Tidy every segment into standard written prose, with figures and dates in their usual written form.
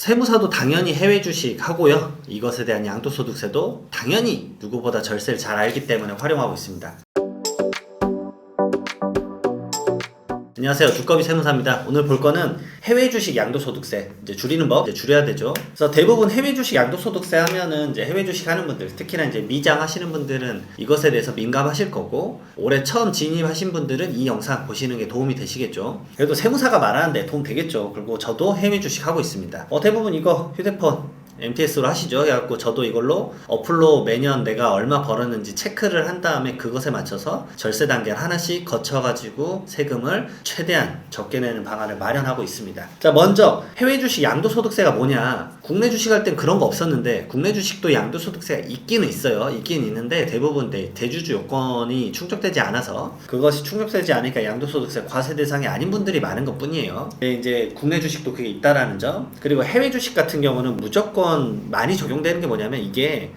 세무사도 당연히 해외 주식 하고요. 이것에 대한 양도소득세도 당연히 누구보다 절세를 잘 알기 때문에 활용하고 있습니다. 안녕하세요. 두꺼비 세무사입니다. 오늘 볼 거는 해외 주식 양도소득세, 이제 줄이는 법, 이제 줄여야 되죠. 그래서 대부분 해외 주식 양도소득세 하면은 이제 해외 주식 하는 분들, 특히나 이제 미장 하시는 분들은 이것에 대해서 민감하실 거고, 올해 처음 진입하신 분들은 이 영상 보시는 게 도움이 되시겠죠. 그래도 세무사가 말하는데 도움 되겠죠. 그리고 저도 해외 주식 하고 있습니다. 대부분 이거 휴대폰 MTS로 하시죠. 그래갖고 저도 이걸로 어플로 매년 내가 얼마 벌었는지 체크를 한 다음에 그것에 맞춰서 절세 단계를 하나씩 거쳐가지고 세금을 최대한 적게 내는 방안을 마련하고 있습니다. 자, 먼저 해외 주식 양도소득세가 뭐냐. 국내 주식 할 땐 그런 거 없었는데 국내 주식도 양도소득세가 있기는 있어요. 있긴 있는데 대부분 대주주 요건이 충족되지 않아서, 그것이 충족되지 않으니까 양도소득세 과세 대상이 아닌 분들이 많은 것 뿐이에요. 이제 국내 주식도 그게 있다라는 점. 그리고 해외 주식 같은 경우는 무조건 많이 적용되는 게 뭐냐면, 이게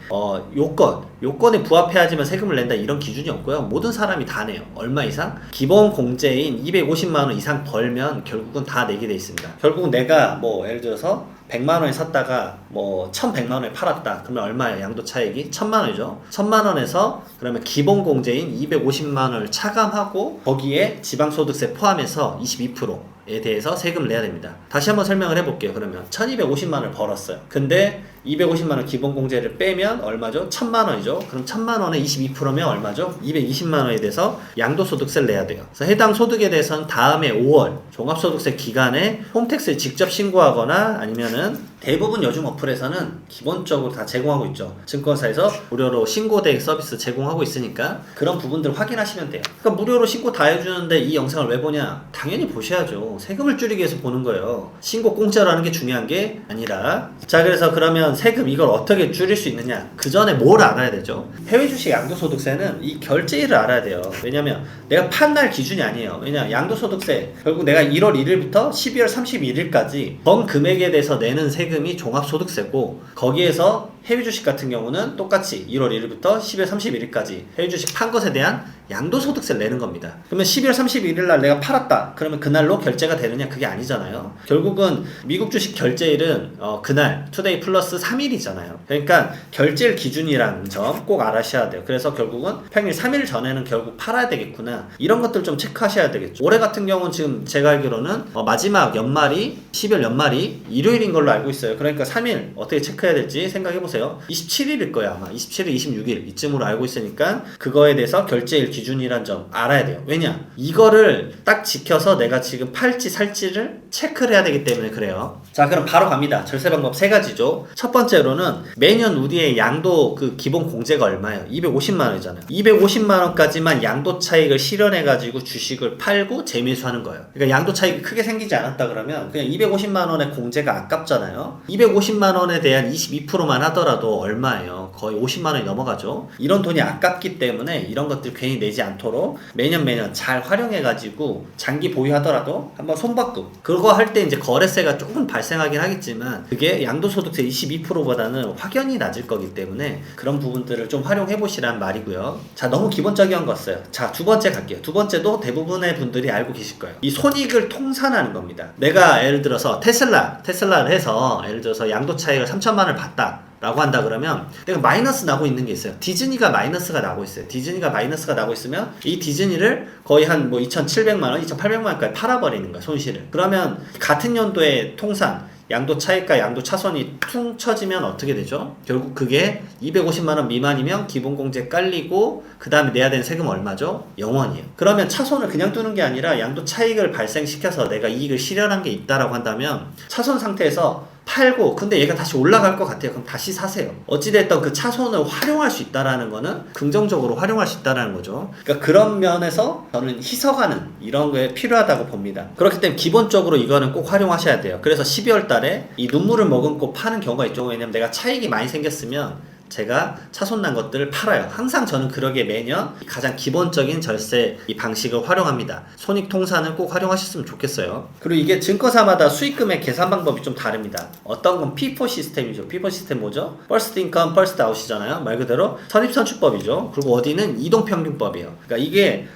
요건에 부합해야지만 세금을 낸다 이런 기준이 없고요. 모든 사람이 다 내요. 얼마 이상? 기본 공제인 250만원 이상 벌면 결국은 다 내게 돼 있습니다. 결국 내가 예를 들어서 100만원에 샀다가 1100만원에 팔았다. 그러면 얼마예요? 양도 차익이 1000만원이죠. 1000만원에서 그러면 기본 공제인 250만원을 차감하고 거기에 지방소득세 포함해서 22%에 대해서 세금을 내야 됩니다. 다시 한번 설명을 해볼게요. 그러면 1250만원을 벌었어요. 근데 250만원 기본 공제를 빼면 얼마죠? 1000만원이죠. 그럼 1000만원에 22%면 얼마죠? 220만원에 대해서 양도소득세를 내야 돼요. 그래서 해당 소득에 대해서는 다음에 5월 종합소득세 기간에 홈택스에 직접 신고하거나, 아니면은 대부분 요즘 어플에서는 기본적으로 다 제공하고 있죠. 증권사에서 무료로 신고 대행 서비스 제공하고 있으니까 그런 부분들 확인하시면 돼요. 그러니까 무료로 신고 다 해주는데 이 영상을 왜 보냐? 당연히 보셔야죠. 세금을 줄이기 위해서 보는 거예요. 신고 공짜로 하는 게 중요한 게 아니라. 자, 그래서 그러면 세금 이걸 어떻게 줄일 수 있느냐? 그 전에 뭘 알아야 되죠? 해외 주식 양도소득세는 이 결제일을 알아야 돼요. 왜냐면 내가 판 날 기준이 아니에요. 왜냐, 양도소득세 결국 내가 1월 1일부터 12월 31일까지 번 금액에 대해서 내는 세금이 종합소득세고, 거기에서 해외 주식 같은 경우는 똑같이 1월 1일부터 12월 31일까지 해외 주식 pan 것에 대한 양도소득세를 내는 겁니다. 그러면 12월 31일 날 내가 팔았다. 그러면 그날로 결제가 되느냐? 그게 아니잖아요. 결국은 미국 주식 결제일은 그날 투데이 플러스 3일이잖아요. 그러니까 결제일 기준이라는 점 꼭 알아셔야 돼요. 그래서 결국은 평일 3일 전에는 결국 팔아야 되겠구나. 이런 것들 좀 체크하셔야 되겠죠. 올해 같은 경우는 지금 제가 알기로는 마지막 연말이 12월 연말이 일요일인 걸로 알고 있어요. 그러니까 3일 어떻게 체크해야 될지 생각해보세요. 27일일 거야 아마. 27일, 26일 이쯤으로 알고 있으니까 그거에 대해서 결제일 기준이란 점 알아야 돼요. 왜냐? 이거를 딱 지켜서 내가 지금 팔지 살지를 체크를 해야 되기 때문에 그래요. 자, 그럼 바로 갑니다. 절세 방법 3가지죠. 첫 번째로는 매년 우리의 양도 그 기본 공제가 얼마예요? 250만원이잖아요. 250만원까지만 양도 차익을 실현해가지고 주식을 팔고 재매수하는 거예요. 그러니까 양도 차익이 크게 생기지 않았다 그러면 그냥 250만원의 공제가 아깝잖아요. 250만원에 대한 22%만 하더라도 얼마예요? 거의 50만원이 넘어가죠. 이런 돈이 아깝기 때문에 이런 것들 괜히 내지 않도록 매년 잘 활용해가지고 장기 보유하더라도 한번 손바꿈. 그거 할 때 이제 거래세가 조금 발생하긴 하겠지만 그게 양도소득세 22%보다는 확연히 낮을 거기 때문에 그런 부분들을 좀 활용해보시란 말이고요. 자, 너무 기본적인 거였어요. 자, 두 번째 갈게요. 두 번째도 대부분의 분들이 알고 계실 거예요. 이 손익을 통산하는 겁니다. 내가 예를 들어서 테슬라를 해서 예를 들어서 양도 차익을 3천만원을 봤다 라고 한다 그러면 내가 마이너스 나고 있는 게 있어요. 디즈니가 마이너스가 나고 있어요. 디즈니가 마이너스가 나고 있으면 이 디즈니를 거의 한 2,700만원, 2,800만원까지 팔아버리는 거야, 손실을. 그러면 같은 연도에 통산 양도 차익과 양도 차손이 퉁 쳐지면 어떻게 되죠? 결국 그게 250만원 미만이면 기본공제 깔리고 그 다음에 내야 되는 세금 얼마죠? 0원이에요. 그러면 차손을 그냥 두는 게 아니라 양도 차익을 발생시켜서 내가 이익을 실현한 게 있다라고 한다면 차손 상태에서 팔고, 근데 얘가 다시 올라갈 것 같아요. 그럼 다시 사세요. 어찌됐든 그 차손을 활용할 수 있다라는 거는 긍정적으로 활용할 수 있다라는 거죠. 그러니까 그런 면에서 저는 희석하는 이런 게 필요하다고 봅니다. 그렇기 때문에 기본적으로 이거는 꼭 활용하셔야 돼요. 그래서 12월 달에 이 눈물을 머금고 파는 경우가 있죠. 왜냐면 내가 차익이 많이 생겼으면 제가 차손 난 것들을 팔아요. 항상 저는 그러기에 매년 가장 기본적인 절세 이 방식을 활용합니다. 손익통산을 꼭 활용하셨으면 좋겠어요. 그리고 이게 증권사마다 수익금의 계산 방법이 좀 다릅니다. 어떤 건 피포 시스템이죠. 피포 시스템 뭐죠? 퍼스트 인컴, 퍼스트 아웃이잖아요. 말 그대로 선입선출법이죠. 그리고 어디는 이동평균법이에요. 그러니까 이게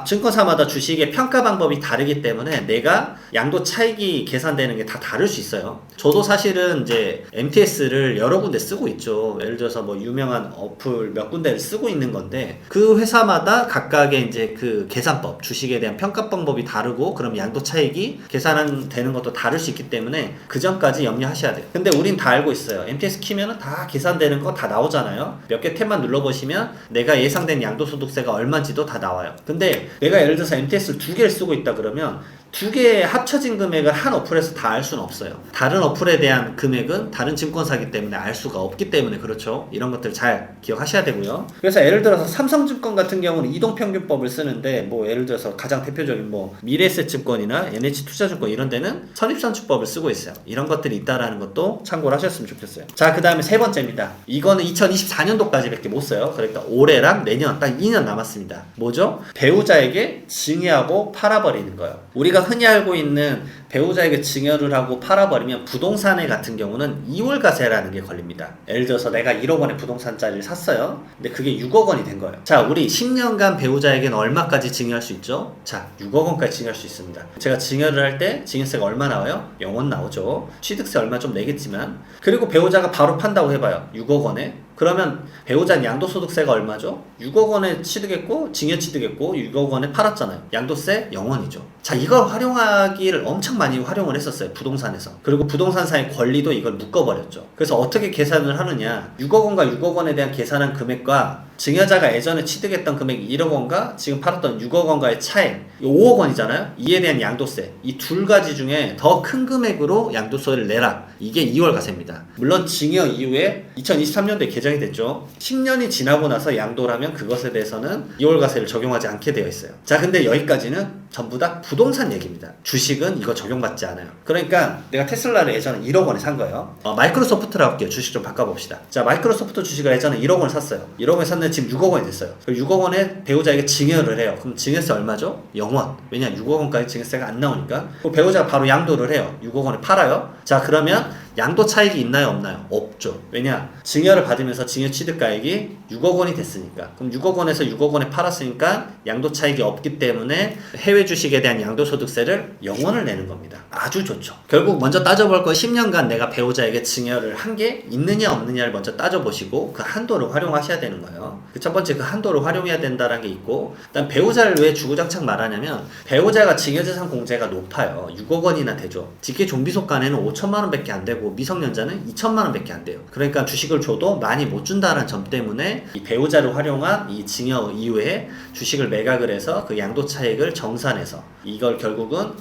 증권사마다 주식의 평가 방법이 다르기 때문에 내가 양도 차익이 계산되는 게 다 다를 수 있어요. 저도 사실은 이제 MTS를 여러 군데 쓰고 있죠. 예를 들어서 뭐 유명한 어플 몇 군데를 쓰고 있는 건데 그 회사마다 각각의 이제 그 계산법, 주식에 대한 평가 방법이 다르고 그럼 양도 차익이 계산되는 것도 다를 수 있기 때문에 그 점까지 염려하셔야 돼요. 근데 우린 다 알고 있어요. MTS 키면은 다 계산되는 거 다 나오잖아요. 몇 개 탭만 눌러보시면 내가 예상된 양도소득세가 얼마인지도 다 나와요. 근데 내가 예를 들어서 MTS를 2개를 쓰고 있다 그러면 2개의 합쳐진 금액을 한 어플에서 다 알 수는 없어요. 다른 어플에 대한 금액은 다른 증권사기 때문에 알 수가 없기 때문에 그렇죠. 이런 것들 잘 기억하셔야 되고요. 그래서 예를 들어서 삼성증권 같은 경우는 이동평균법을 쓰는데 뭐 예를 들어서 가장 대표적인 뭐 미래에셋증권이나 NH투자증권 이런 데는 선입선출법을 쓰고 있어요. 이런 것들이 있다라는 것도 참고를 하셨으면 좋겠어요. 자, 그 다음에 세 번째입니다. 이거는 2024년도까지 밖에 못 써요. 그러니까 올해랑 내년 딱 2년 남았습니다. 뭐죠? 배우자에게 증여하고 팔아버리는 거예요. 우리가 흔히 알고 있는 배우자에게 증여를 하고 팔아버리면 부동산에 같은 경우는 2월과세라는 게 걸립니다. 예를 들어서 내가 1억 원의 부동산짜리를 샀어요. 근데 그게 6억 원이 된 거예요. 자, 우리 10년간 배우자에게는 얼마까지 증여할 수 있죠? 자, 6억 원까지 증여할 수 있습니다. 제가 증여를 할 때 증여세가 얼마 나와요? 0원 나오죠. 취득세 얼마 좀 내겠지만 그리고 배우자가 바로 판다고 해봐요. 6억 원에 그러면 배우자는 양도소득세가 얼마죠? 6억 원에 취득했고 증여 취득했고 6억 원에 팔았잖아요. 양도세 0원이죠. 자, 이걸 활용하기를 엄청 많이 활용을 했었어요. 부동산에서. 그리고 부동산사의 권리도 이걸 묶어버렸죠. 그래서 어떻게 계산을 하느냐, 6억 원과 6억 원에 대한 계산한 금액과 증여자가 예전에 취득했던 금액이 1억 원과 지금 팔았던 6억 원과의 차액 5억 원이잖아요. 이에 대한 양도세, 이 두 가지 중에 더 큰 금액으로 양도세를 내라. 이게 2월 과세입니다. 물론 증여 이후에 2023년도에 개정이 됐죠. 10년이 지나고 나서 양도라면 그것에 대해서는 2월 과세를 적용하지 않게 되어 있어요. 자, 근데 여기까지는 전부 다 부동산 얘기입니다. 주식은 이거 적용받지 않아요. 그러니까 내가 테슬라를 예전에 1억 원에 산 거예요. 마이크로소프트라고 할게요. 주식 좀 바꿔봅시다. 자, 마이크로소프트 주식을 예전에 1억 원에 샀어요. 1억 원에 샀는데 지금 6억 원이 됐어요. 6억 원에 배우자에게 증여를 해요. 그럼 증여세 얼마죠? 0원. 왜냐? 6억 원까지 증여세가 안 나오니까. 그럼 배우자가 바로 양도를 해요. 6억 원에 팔아요. 자, 그러면 양도 차익이 있나요? 없나요? 없죠. 왜냐? 증여를 받으면서 증여 취득가액이 6억 원이 됐으니까. 그럼 6억 원에서 6억 원에 팔았으니까 양도 차익이 없기 때문에 해외 주식에 대한 양도소득세를 0원을 내는 겁니다. 아주 좋죠. 결국 먼저 따져볼 건 10년간 내가 배우자에게 증여를 한 게 있느냐 없느냐를 먼저 따져보시고 그 한도를 활용하셔야 되는 거예요. 그 첫 번째 그 한도를 활용해야 된다는 게 있고, 일단 배우자를 왜 주구장창 말하냐면 배우자가 증여재산 공제가 높아요. 6억 원이나 되죠. 직계 좀비속간에는 5천만 원밖에 안 되고 미성년자는 2천만 원밖에 안 돼요. 그러니까 주식을 줘도 많이 못 준다는 점 때문에 이 배우자를 활용한 이 증여 이후에 주식을 매각을 해서 그 양도 차익을 정산해서 이걸 결국은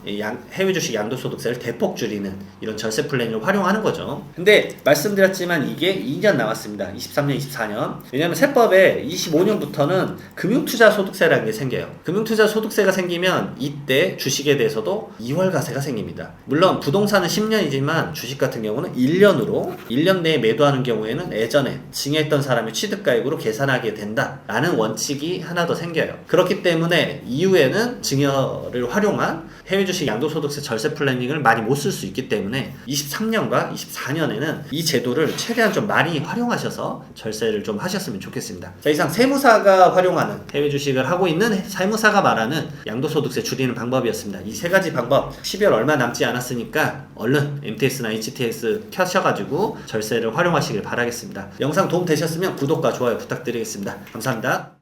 해외 주식 양도소득세를 대폭 줄이는 이런 절세 플랜을 활용하는 거죠. 근데 말씀드렸지만 이게 2년 남았습니다. 23년, 24년. 왜냐하면 세법에 25년부터는 금융투자소득세라는 게 생겨요. 금융투자소득세가 생기면 이때 주식에 대해서도 2월 과세가 생깁니다. 물론 부동산은 10년이지만 주식 같은 경우는 1년으로 1년 내에 매도하는 경우에는 예전에 증여했던 사람의 취득가액으로 계산하게 된다라는 원칙이 하나 더 생겨요. 그렇기 때문에 이후에는 증여를 활용한 해외 주식 양도소득세 절세 플래닝을 많이 못 쓸 수 있기 때문에 23년과 24년에는 이 제도를 최대한 좀 많이 활용하셔서 절세를 좀 하셨으면 좋겠습니다. 자, 이상 세무사가 활용하는 해외 주식을 하고 있는 세무사가 말하는 양도소득세 줄이는 방법이었습니다. 이 세 가지 방법 12월 얼마 남지 않았으니까 얼른 MTS나 HTS 켜셔가지고 절세를 활용하시길 바라겠습니다. 영상 도움 되셨으면 구독과 좋아요 부탁드리겠습니다. 감사합니다.